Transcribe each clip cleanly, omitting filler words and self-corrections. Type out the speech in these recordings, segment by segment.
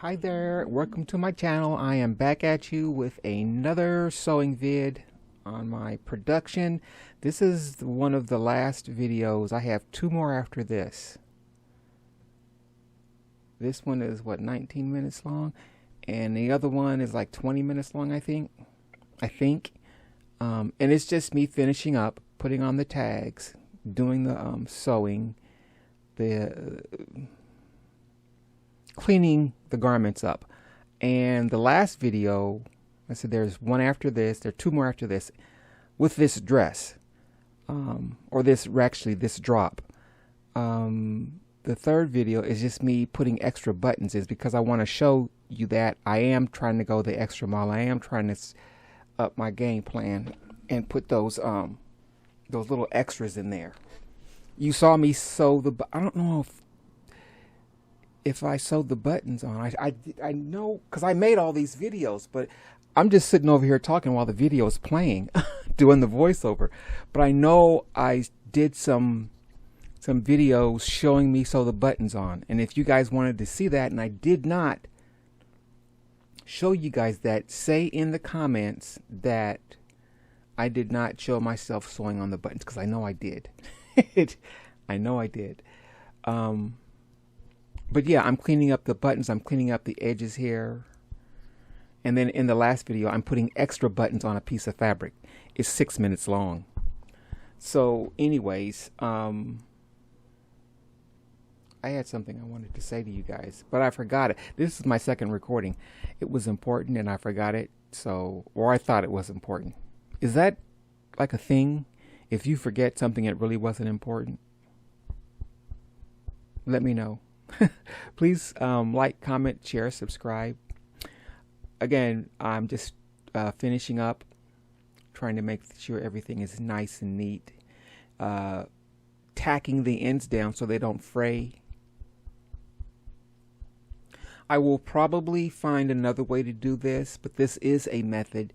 Hi there, welcome to my channel. I am back at you with another sewing vid on my production. This is one of the last videos. I have two more after this. This one is what, 19 minutes long, and the other one is like 20 minutes long, I think. And it's just me finishing up, putting on the tags, doing the sewing, the cleaning the garments up. And the last video, I said there's one after this, there are two more after this with this dress, or this drop. The third video is just me putting extra buttons in because I want to show you that I am trying to go the extra mile. I am trying to up my game plan and put those little extras in there. You saw me sew the, I don't know if I sewed the buttons on. I know, because I made all these videos, but I'm just sitting over here talking while the video is playing, doing the voiceover. But I know I did some videos showing me sew the buttons on. And if you guys wanted to see that and I did not show you guys that, say in the comments that I did not show myself sewing on the buttons, because I know I did. I know I did. But yeah, I'm cleaning up the buttons. I'm cleaning up the edges here. And then in the last video, I'm putting extra buttons on a piece of fabric. It's 6 minutes long. So anyways, I had something I wanted to say to you guys, but I forgot it. This is my second recording. It was important and I forgot it. So, or I thought it was important. Is that like a thing? If you forget something that really wasn't important, let me know. Please like, comment, share, subscribe. Again, I'm just finishing up, trying to make sure everything is nice and neat. Tacking the ends down so they don't fray. I will probably find another way to do this, but this is a method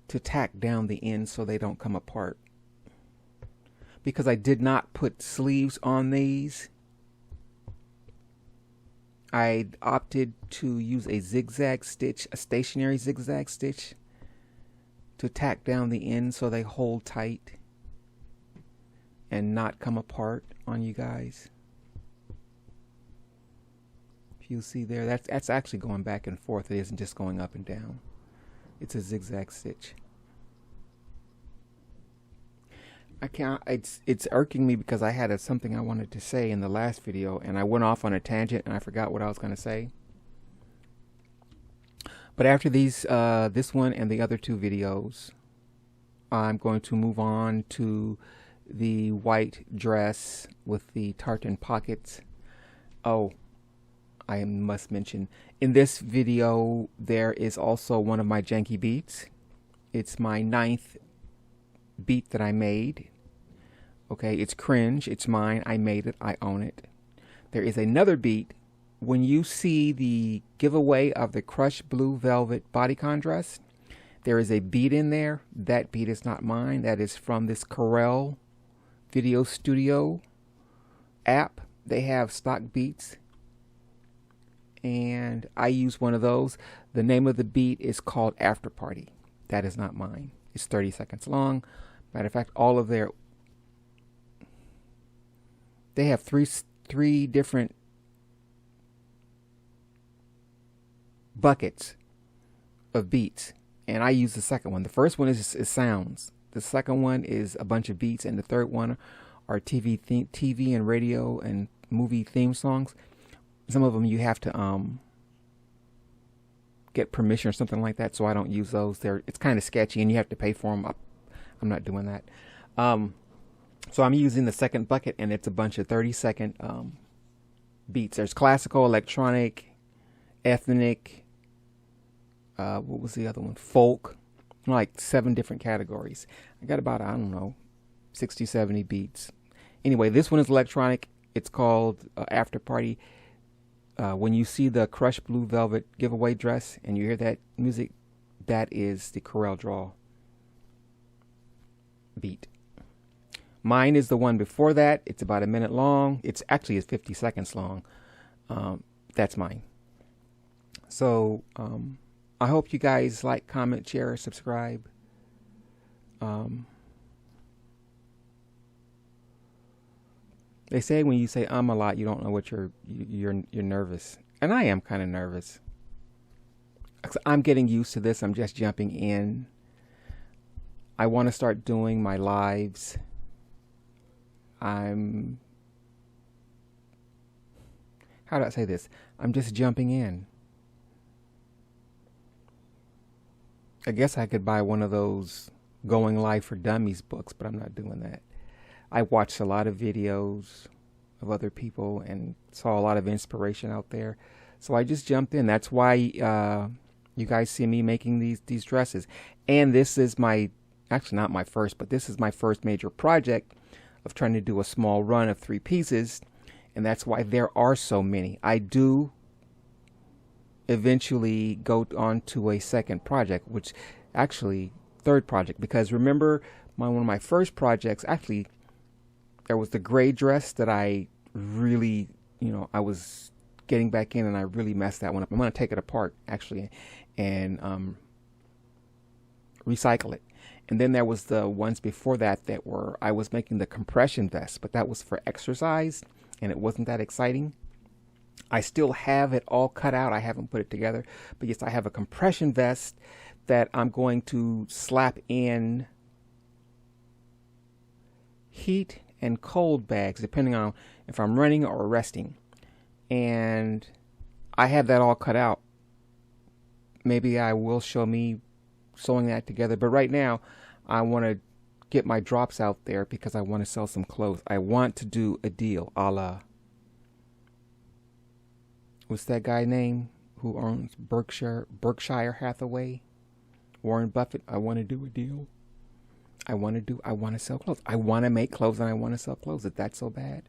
to tack down the ends so they don't come apart. Because I did not put sleeves on these, I opted to use a zigzag stitch, a stationary zigzag stitch, to tack down the ends so they hold tight and not come apart on you guys. If you see there, that's actually going back and forth. It isn't just going up and down. It's a zigzag stitch. I can't, it's irking me because I had something I wanted to say in the last video and I went off on a tangent and I forgot what I was going to say. But after these, this one and the other two videos, I'm going to move on to the white dress with the tartan pockets. Oh, I must mention, in this video, there is also one of my janky beats. It's my 9th beat that I made. Okay, it's cringe, it's mine, I made it, I own it. There is another beat. When you see the giveaway of the crushed blue velvet bodycon dress, there is a beat in there. That beat is not mine. That is from this Apparel video studio app. They have stock beats and I use one of those. The name of the beat is called After Party. That is not mine. It's 30 seconds long. Matter of fact, all of their, they have three different buckets of beats, and I use the second one. The first one is sounds. The second one is a bunch of beats, and the third one are TV and radio and movie theme songs. Some of them you have to get permission or something like that, so I don't use those. It's kind of sketchy, and you have to pay for them. I'm not doing that. So I'm using the second bucket, and it's a bunch of 30-second beats. There's classical, electronic, ethnic, what was the other one? Folk. Like 7 different categories. I got about, I don't know, 60, 70 beats. Anyway, this one is electronic. It's called After Party. When you see the crushed blue velvet giveaway dress and you hear that music, that is the Corel Draw beat. Mine is the one before that. It's about a minute long. It's actually 50 seconds long. That's mine. So I hope you guys like, comment, share, subscribe. They say when you say a lot, you don't know what you're nervous, and I am kind of nervous. I'm getting used to this. I'm just jumping in. I want to start doing my lives. How do I say this? I'm just jumping in. I guess I could buy one of those Going Live for Dummies books, but I'm not doing that. I watched a lot of videos of other people and saw a lot of inspiration out there. So I just jumped in. That's why you guys see me making these dresses. And this is actually not my first, but this is my first major project of trying to do a small run of 3 pieces. And that's why there are so many. I do eventually go on to a second project, which actually third project, because remember one of my first projects, actually there was the gray dress that I really, I was getting back in and I really messed that one up. I'm going to take it apart actually and recycle it. And then there was the ones before that I was making the compression vest, but that was for exercise and it wasn't that exciting. I still have it all cut out. I haven't put it together, but yes, I have a compression vest that I'm going to slap in heat and cold bags, depending on if I'm running or resting. And I have that all cut out. Maybe I will show me sewing that together. But right now, I want to get my drops out there because I want to sell some clothes. I want to do a deal a la, what's that guy name who owns Berkshire Hathaway? Warren Buffett. I want to do a deal. I want to sell clothes. I want to make clothes and I want to sell clothes. If that's so bad.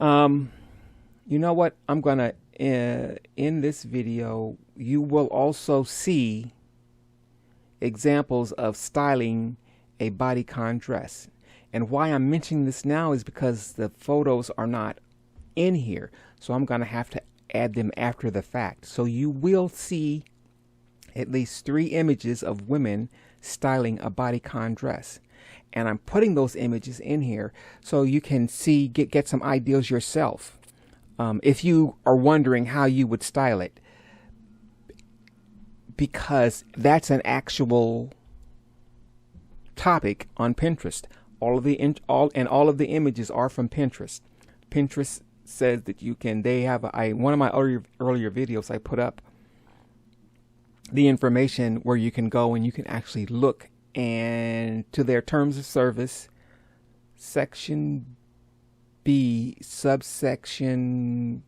You know what? I'm going to, in this video, you will also see examples of styling a bodycon dress. And why I'm mentioning this now is because the photos are not in here. So I'm going to have to add them after the fact. So you will see at least 3 images of women styling a bodycon dress, and I'm putting those images in here so you can see, get some ideas yourself. If you are wondering how you would style it, because that's an actual topic on Pinterest. All of the images are from Pinterest. Pinterest says that you can. They have one of my earlier videos. I put up the information where you can go and you can actually look and to their terms of service, section B, subsection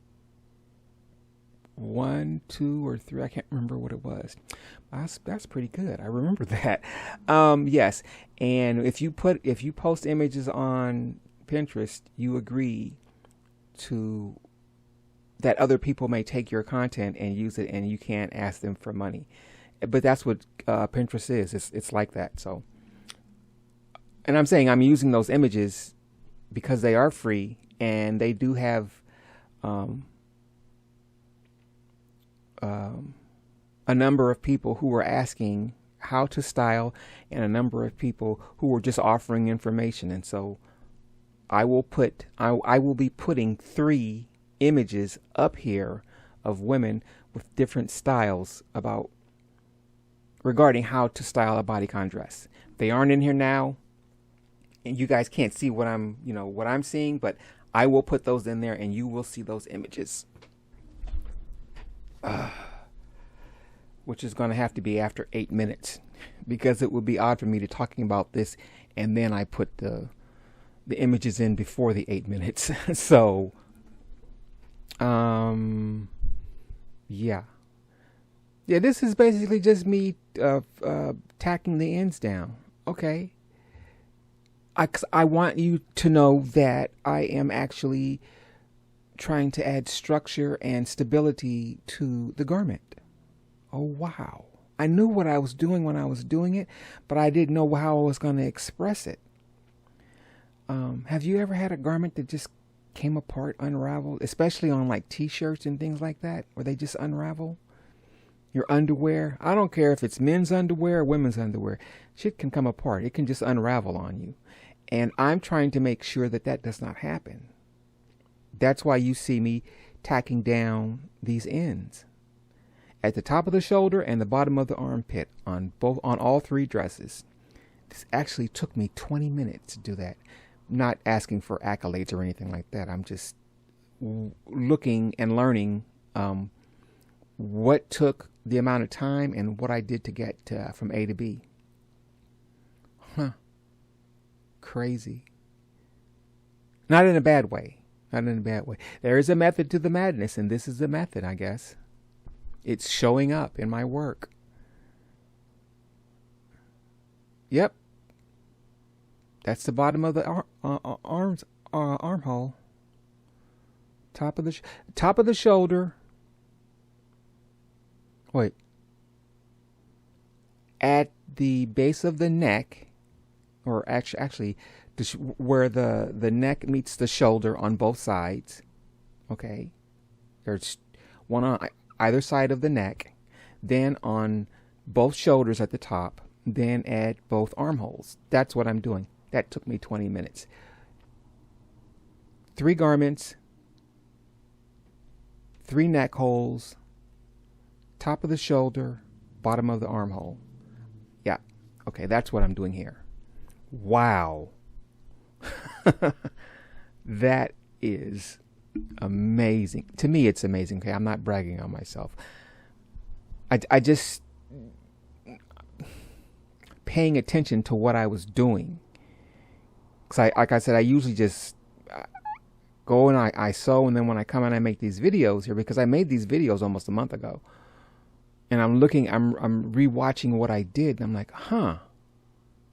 1, 2, or 3. I can't remember what it was. That's pretty good. I remember that. Yes, and if you post images on Pinterest, you agree to that other people may take your content and use it, and you can't ask them for money. But that's what Pinterest is. It's like that. So, and I'm saying I'm using those images because they are free, and they do have a number of people who are asking how to style, and a number of people who are just offering information. And so, I will be putting 3 images up here of women with different styles regarding how to style a bodycon dress. They aren't in here now, and you guys can't see what I'm seeing, but I will put those in there and you will see those images. Which is going to have to be after 8 minutes, because it would be odd for me to talking about this and then I put the images in before the 8 minutes. So yeah, this is basically just me tacking the ends down. Okay, I want you to know that I am actually trying to add structure and stability to the garment. Oh wow, I knew what I was doing when I was doing it, but I didn't know how I was going to express it. Have you ever had a garment that just came apart, unraveled, especially on like t-shirts and things like that, where they just unravel? Your underwear, I don't care if it's men's underwear or women's underwear, shit can come apart. It can just unravel on you. And I'm trying to make sure that that does not happen. That's why you see me tacking down these ends at the top of the shoulder and the bottom of the armpit on all three dresses. This actually took me 20 minutes to do that. I'm not asking for accolades or anything like that. I'm just looking and learning what took the amount of time and what I did to get from A to B. Huh. Crazy. Not in a bad way. Not in a bad way. There is a method to the madness, and this is the method, I guess. It's showing up in my work. Yep. That's the bottom of the armhole. Top of the shoulder. Wait. At the base of the neck, or actually where the neck meets the shoulder on both sides. Okay. There's one on either side of the neck, then on both shoulders at the top, then at both armholes. That's what I'm doing. That took me 20 minutes. 3 garments, 3 neck holes, top of the shoulder, bottom of the armhole. Yeah. Okay, that's what I'm doing here. Wow. That is amazing. To me, it's amazing. Okay, I'm not bragging on myself. I just paying attention to what I was doing. Because like I said, I usually just go and I sew, and then when I come and I make these videos here, because I made these videos almost a month ago, and I'm rewatching what I did, and I'm like, huh,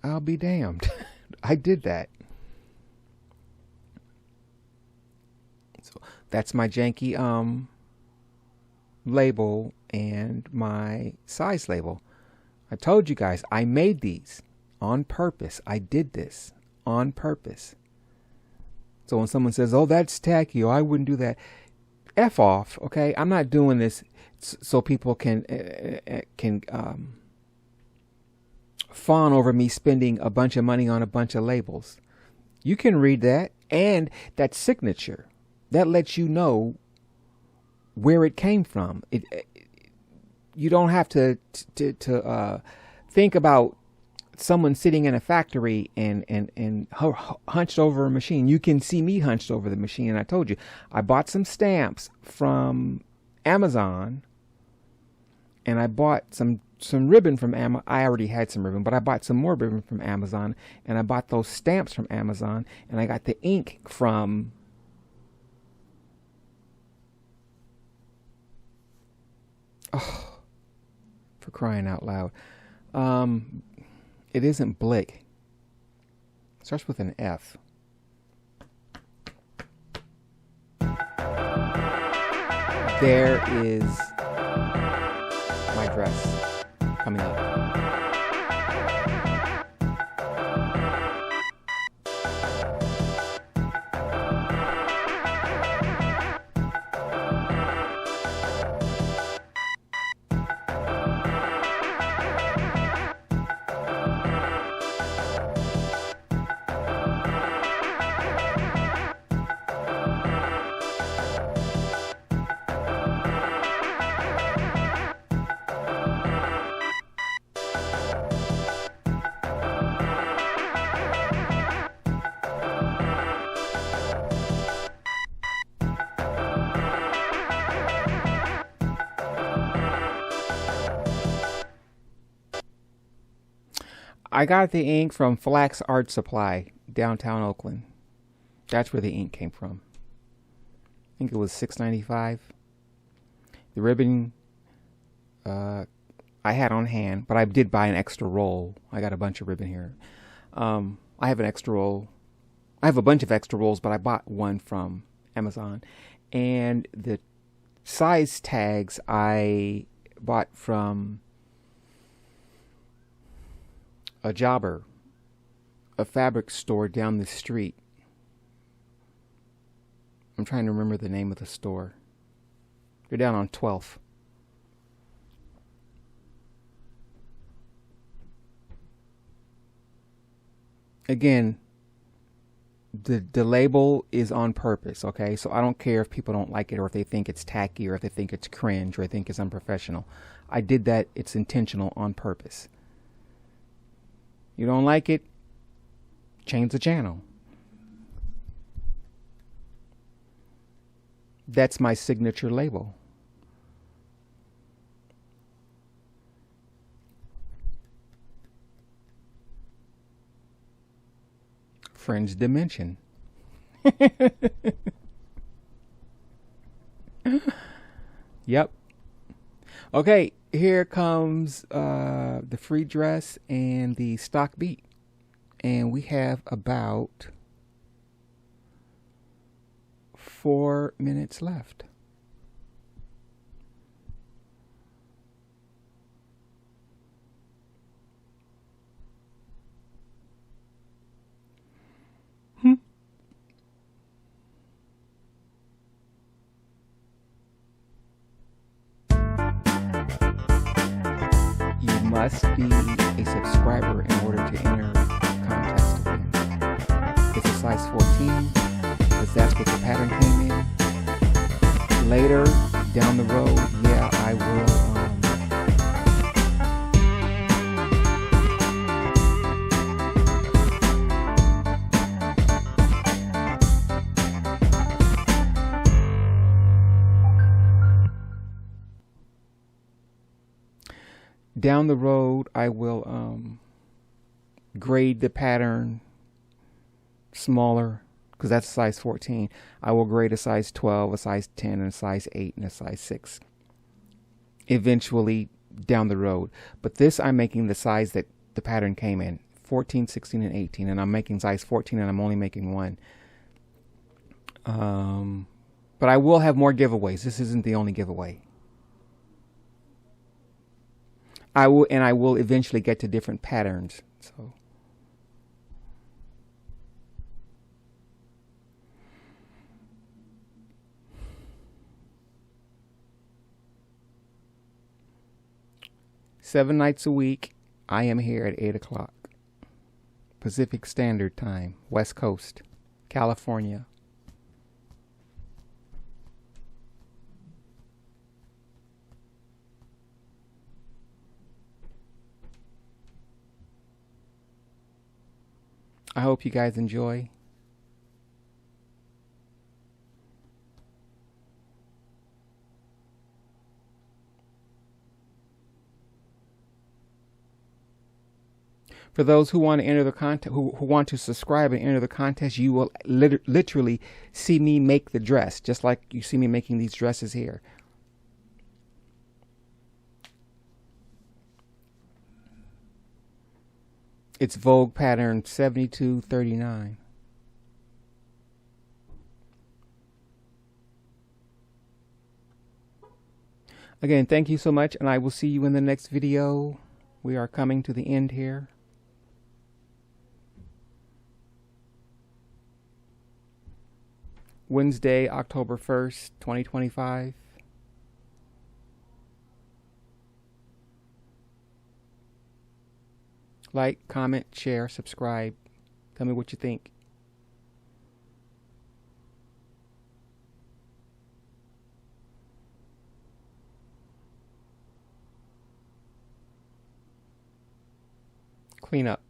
I'll be damned. I did that. So that's my janky label and my size label. I told you guys I made these on purpose. I did this on purpose. So when someone says, "Oh, that's tacky," or "I wouldn't do that," F off. Okay, I'm not doing this so people can fawn over me spending a bunch of money on a bunch of labels. You can read that, and that signature that lets you know where it came from. You don't have to think about someone sitting in a factory and hunched over a machine. You can see me hunched over the machine. And I told you, I bought some stamps from Amazon, and I bought some ribbon from Amazon. I already had some ribbon, but I bought some more ribbon from Amazon, and I bought those stamps from Amazon, and I got the ink from for crying out loud. It isn't Blick. It starts with an F. There is my dress coming up. I got the ink from Flax Art Supply, downtown Oakland. That's where the ink came from. I think it was $6.95. The ribbon I had on hand, but I did buy an extra roll. I got a bunch of ribbon here. I have an extra roll. I have a bunch of extra rolls, but I bought one from Amazon. And the size tags I bought from a jobber, a fabric store down the street. I'm trying to remember the name of the store. They're down on 12th. again, the label is on purpose, okay? So I don't care if people don't like it, or if they think it's tacky, or if they think it's cringe, or they think it's unprofessional. I did that. It's intentional, on purpose. You don't like it, change the channel. That's my signature label. Fringe dimension. Yep. Okay, here comes the free dress and the stock beat. And we have about 4 minutes left. You must be a subscriber in order to enter the contest to win. It's a size 14, because that's what the pattern came in. Later, down the road, yeah, I will grade the pattern smaller, because that's a size 14. I will grade a size 12, a size 10, and a size 8, and a size 6 eventually down the road. But this, I'm making the size that the pattern came in, 14, 16, and 18, and I'm making size 14, and I'm only making one. But I will have more giveaways. This isn't the only giveaway. I will eventually get to different patterns. So seven nights a week, I am here at 8 o'clock Pacific Standard Time, West Coast, California. I hope you guys enjoy. For those who want to enter the contest, who want to subscribe and enter the contest, you will literally see me make the dress, just like you see me making these dresses here. It's Vogue pattern 7239. Again, thank you so much, and I will see you in the next video. We are coming to the end here. Wednesday, October 1st, 2025. Like, comment, share, subscribe. Tell me what you think. Clean up.